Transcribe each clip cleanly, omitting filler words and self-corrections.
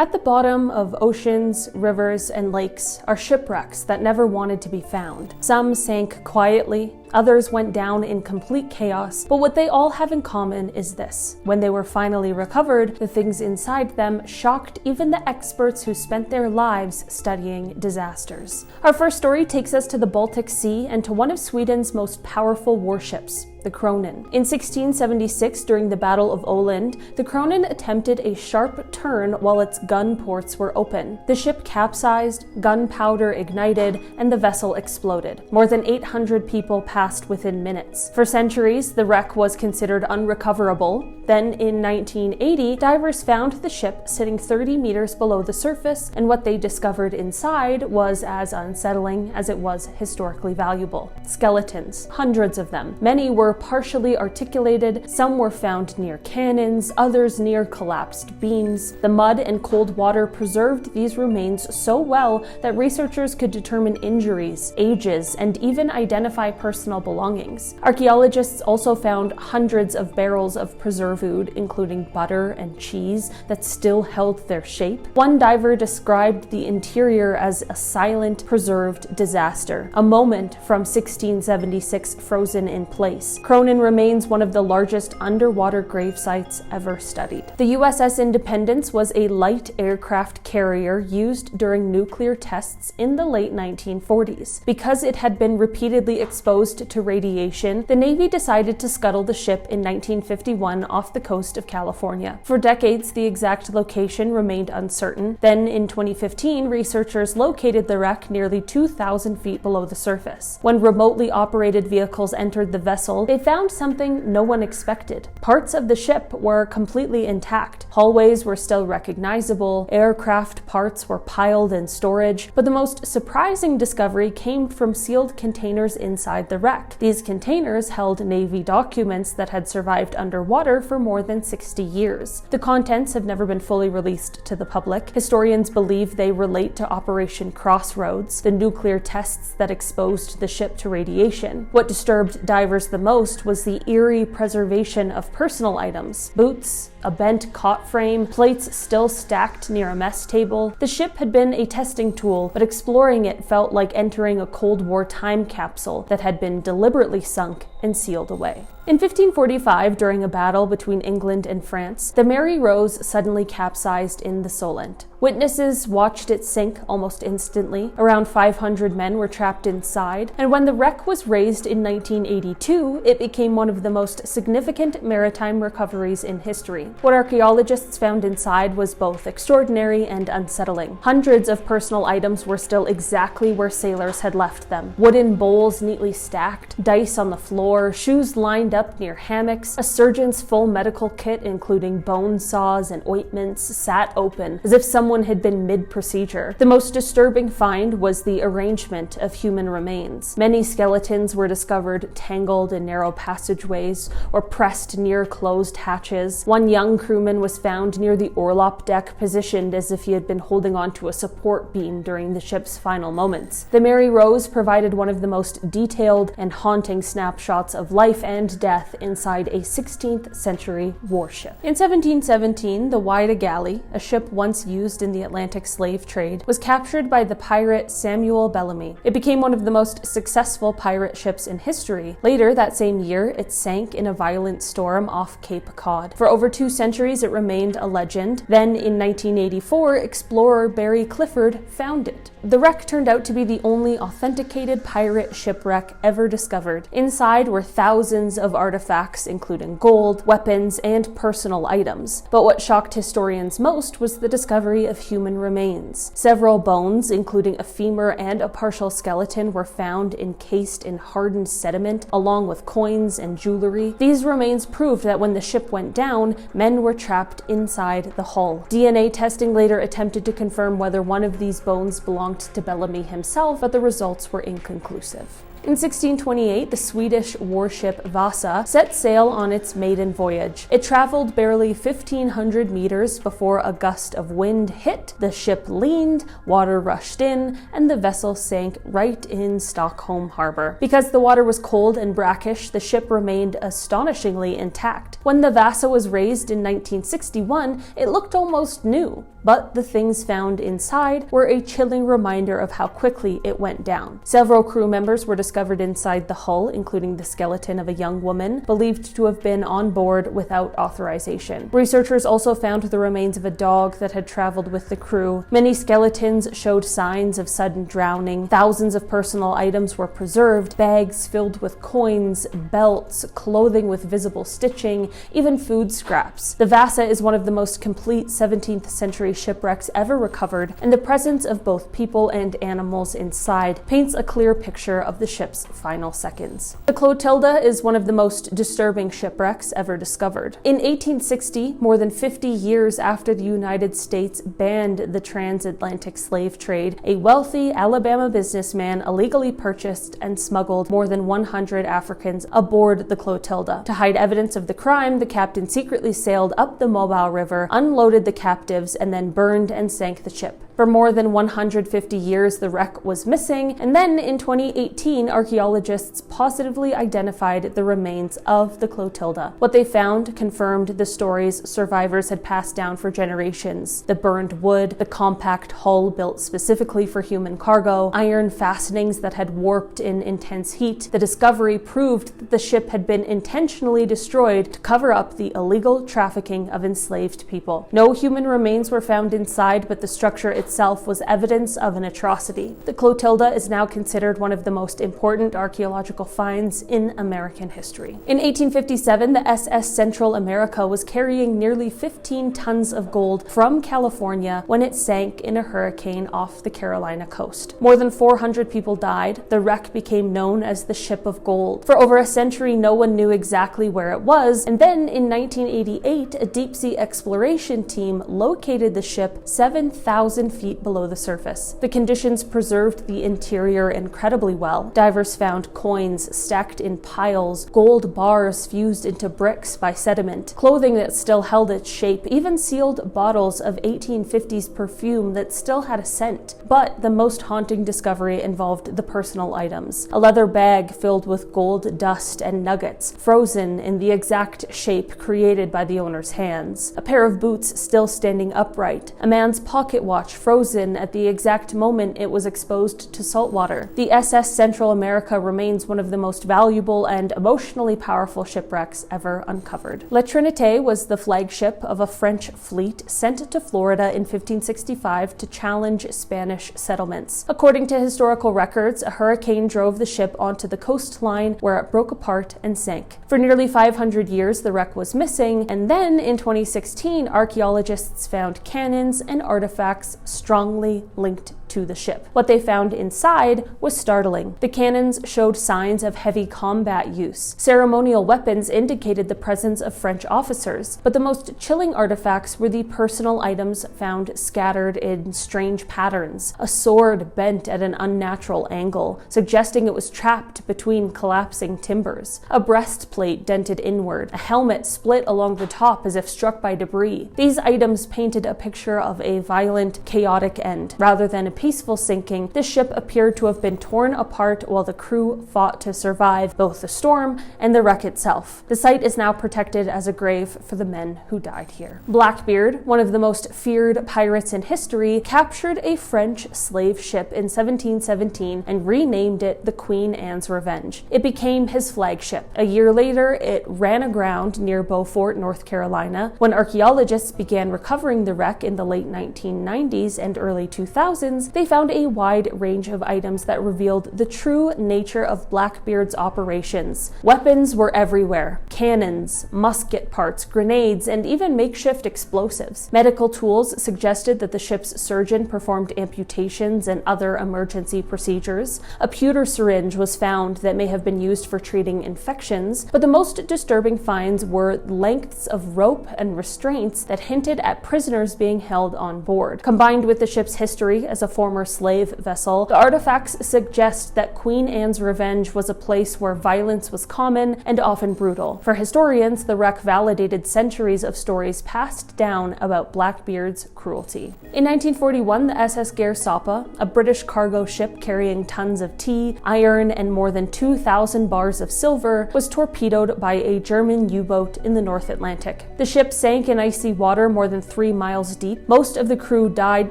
At the bottom of oceans, rivers, and lakes are shipwrecks that never wanted to be found. Some sank quietly, others went down in complete chaos, but what they all have in common is this. When they were finally recovered, the things inside them shocked even the experts who spent their lives studying disasters. Our first story takes us to the Baltic Sea and to one of Sweden's most powerful warships, the Kronan. In 1676, during the Battle of Åland, the Kronan attempted a sharp turn while its gun ports were open. The ship capsized, gunpowder ignited, and the vessel exploded. More than 800 people passed within minutes. For centuries, the wreck was considered unrecoverable. Then, in 1980, divers found the ship sitting 30 meters below the surface, and what they discovered inside was as unsettling as it was historically valuable. Skeletons, hundreds of them. Many were partially articulated, some were found near cannons, others near collapsed beams. The mud and cold water preserved these remains so well that researchers could determine injuries, ages, and even identify personal belongings. Archaeologists also found hundreds of barrels of preserved food, including butter and cheese, that still held their shape. One diver described the interior as a silent, preserved disaster, a moment from 1676 frozen in place. Kronan remains one of the largest underwater grave sites ever studied. The USS Independence was a light aircraft carrier used during nuclear tests in the late 1940s. Because it had been repeatedly exposed to radiation, the Navy decided to scuttle the ship in 1951 off the coast of California. For decades, the exact location remained uncertain. Then, in 2015, researchers located the wreck nearly 2,000 feet below the surface. When remotely operated vehicles entered the vessel, they found something no one expected. Parts of the ship were completely intact. Hallways were still recognizable, aircraft parts were piled in storage, but the most surprising discovery came from sealed containers inside the wreck. These containers held Navy documents that had survived underwater for more than 60 years. The contents have never been fully released to the public. Historians believe they relate to Operation Crossroads, the nuclear tests that exposed the ship to radiation. What disturbed divers the most was the eerie preservation of personal items. Boots, a bent cot frame, plates still stacked near a mess table. The ship had been a testing tool, but exploring it felt like entering a Cold War time capsule that had been deliberately sunk and sealed away. In 1545, during a battle between England and France, the Mary Rose suddenly capsized in the Solent. Witnesses watched it sink almost instantly. Around 500 men were trapped inside, and when the wreck was raised in 1982, it became one of the most significant maritime recoveries in history. What archaeologists found inside was both extraordinary and unsettling. Hundreds of personal items were still exactly where sailors had left them. Wooden bowls neatly stacked, dice on the floor, shoes lined up near hammocks, a surgeon's full medical kit including bone saws and ointments sat open as if someone had been mid-procedure. The most disturbing find was the arrangement of human remains. Many skeletons were discovered tangled in narrow passageways or pressed near closed hatches. One young crewman was found near the orlop deck, positioned as if he had been holding onto a support beam during the ship's final moments. The Mary Rose provided one of the most detailed and haunting snapshots of life and death inside a 16th century warship. In 1717, the Whydah Gally, a ship once used in the Atlantic slave trade, was captured by the pirate Samuel Bellamy. It became one of the most successful pirate ships in history. Later that same year, it sank in a violent storm off Cape Cod. For over 2 centuries, it remained a legend. Then, in 1984, explorer Barry Clifford found it. The wreck turned out to be the only authenticated pirate shipwreck ever discovered. Inside were thousands of artifacts, including gold, weapons, and personal items. But what shocked historians most was the discovery of human remains. Several bones, including a femur and a partial skeleton, were found encased in hardened sediment, along with coins and jewelry. These remains proved that when the ship went down, men were trapped inside the hull. DNA testing later attempted to confirm whether one of these bones belonged to Bellamy himself, but the results were inconclusive. In 1628, the Swedish warship Vasa set sail on its maiden voyage. It traveled barely 1,500 meters before a gust of wind hit, the ship leaned, water rushed in, and the vessel sank right in Stockholm harbor. Because the water was cold and brackish, the ship remained astonishingly intact. When the Vasa was raised in 1961, it looked almost new. but the things found inside were a chilling reminder of how quickly it went down. Several crew members were discovered inside the hull, including the skeleton of a young woman believed to have been on board without authorization. Researchers also found the remains of a dog that had traveled with the crew. Many skeletons showed signs of sudden drowning. Thousands of personal items were preserved, bags filled with coins, belts, clothing with visible stitching, even food scraps. The Vasa is one of the most complete 17th century shipwrecks ever recovered, and the presence of both people and animals inside paints a clear picture of the ship's final seconds. The Clotilda is one of the most disturbing shipwrecks ever discovered. In 1860, more than 50 years after the United States banned the transatlantic slave trade, a wealthy Alabama businessman illegally purchased and smuggled more than 100 Africans aboard the Clotilda. To hide evidence of the crime, the captain secretly sailed up the Mobile River, unloaded the captives, and then burned and sank the ship. For more than 150 years, the wreck was missing, and then in 2018, archaeologists positively identified the remains of the Clotilda. What they found confirmed the stories survivors had passed down for generations: the burned wood, the compact hull built specifically for human cargo, iron fastenings that had warped in intense heat. The discovery proved that the ship had been intentionally destroyed to cover up the illegal trafficking of enslaved people. No human remains were found inside, but the structure itself was evidence of an atrocity. The Clotilda is now considered one of the most important archaeological finds in American history. In 1857, the SS Central America was carrying nearly 15 tons of gold from California when it sank in a hurricane off the Carolina coast. More than 400 people died. The wreck became known as the Ship of Gold. For over a century, no one knew exactly where it was, and then in 1988, a deep-sea exploration team located the ship 7,000 feet below the surface. The conditions preserved the interior incredibly well. Divers found coins stacked in piles, gold bars fused into bricks by sediment, clothing that still held its shape, even sealed bottles of 1850s perfume that still had a scent. But the most haunting discovery involved the personal items. A leather bag filled with gold dust and nuggets, frozen in the exact shape created by the owner's hands. A pair of boots still standing upright. A man's pocket watch frozen at the exact moment it was exposed to salt water. The SS Central America remains one of the most valuable and emotionally powerful shipwrecks ever uncovered. La Trinité was the flagship of a French fleet sent to Florida in 1565 to challenge Spanish settlements. According to historical records, a hurricane drove the ship onto the coastline where it broke apart and sank. For nearly 500 years, the wreck was missing, and then in 2016, archaeologists found cannons and artifacts strongly linked to the ship. What they found inside was startling. The cannons showed signs of heavy combat use. Ceremonial weapons indicated the presence of French officers, but the most chilling artifacts were the personal items found scattered in strange patterns. A sword bent at an unnatural angle, suggesting it was trapped between collapsing timbers. A breastplate dented inward. A helmet split along the top as if struck by debris. These items painted a picture of a violent, chaotic end. Rather than a peaceful sinking, the ship appeared to have been torn apart while the crew fought to survive both the storm and the wreck itself. The site is now protected as a grave for the men who died here. Blackbeard, one of the most feared pirates in history, captured a French slave ship in 1717 and renamed it the Queen Anne's Revenge. It became his flagship. A year later, it ran aground near Beaufort, North Carolina. When archaeologists began recovering the wreck in the late 1990s and early 2000s, they found a wide range of items that revealed the true nature of Blackbeard's operations. Weapons were everywhere: cannons, musket parts, grenades, and even makeshift explosives. Medical tools suggested that the ship's surgeon performed amputations and other emergency procedures. A pewter syringe was found that may have been used for treating infections, but the most disturbing finds were lengths of rope and restraints that hinted at prisoners being held on board. Combined with the ship's history as a former slave vessel, the artifacts suggest that Queen Anne's Revenge was a place where violence was common and often brutal. For historians, the wreck validated centuries of stories passed down about Blackbeard's cruelty. In 1941, the SS Gairsoppa, a British cargo ship carrying tons of tea, iron, and more than 2,000 bars of silver, was torpedoed by a German U-boat in the North Atlantic. The ship sank in icy water more than 3 miles deep. Most of the crew died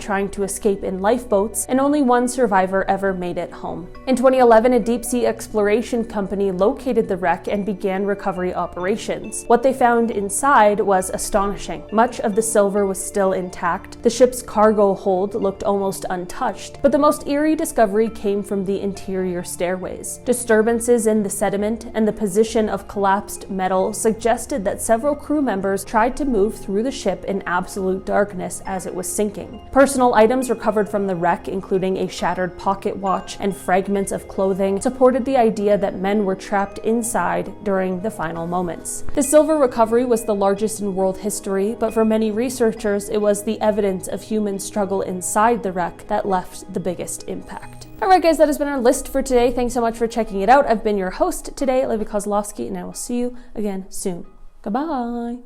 trying to escape in lifeboats, and only one survivor ever made it home. In 2011, a deep-sea exploration company located the wreck and began recovery operations. What they found inside was astonishing. Much of the silver was still intact. The ship's cargo hold looked almost untouched, but the most eerie discovery came from the interior stairways. Disturbances in the sediment and the position of collapsed metal suggested that several crew members tried to move through the ship in absolute darkness as it was sinking. Personal items recovered from the wreck, including a shattered pocket watch and fragments of clothing, supported the idea that men were trapped inside during the final moments. The silver recovery was the largest in world history, but for many researchers, it was the evidence of human struggle inside the wreck that left the biggest impact. Alright guys, that has been our list for today. Thanks so much for checking it out. I've been your host today, Olivia Kozlowski, and I will see you again soon. Goodbye!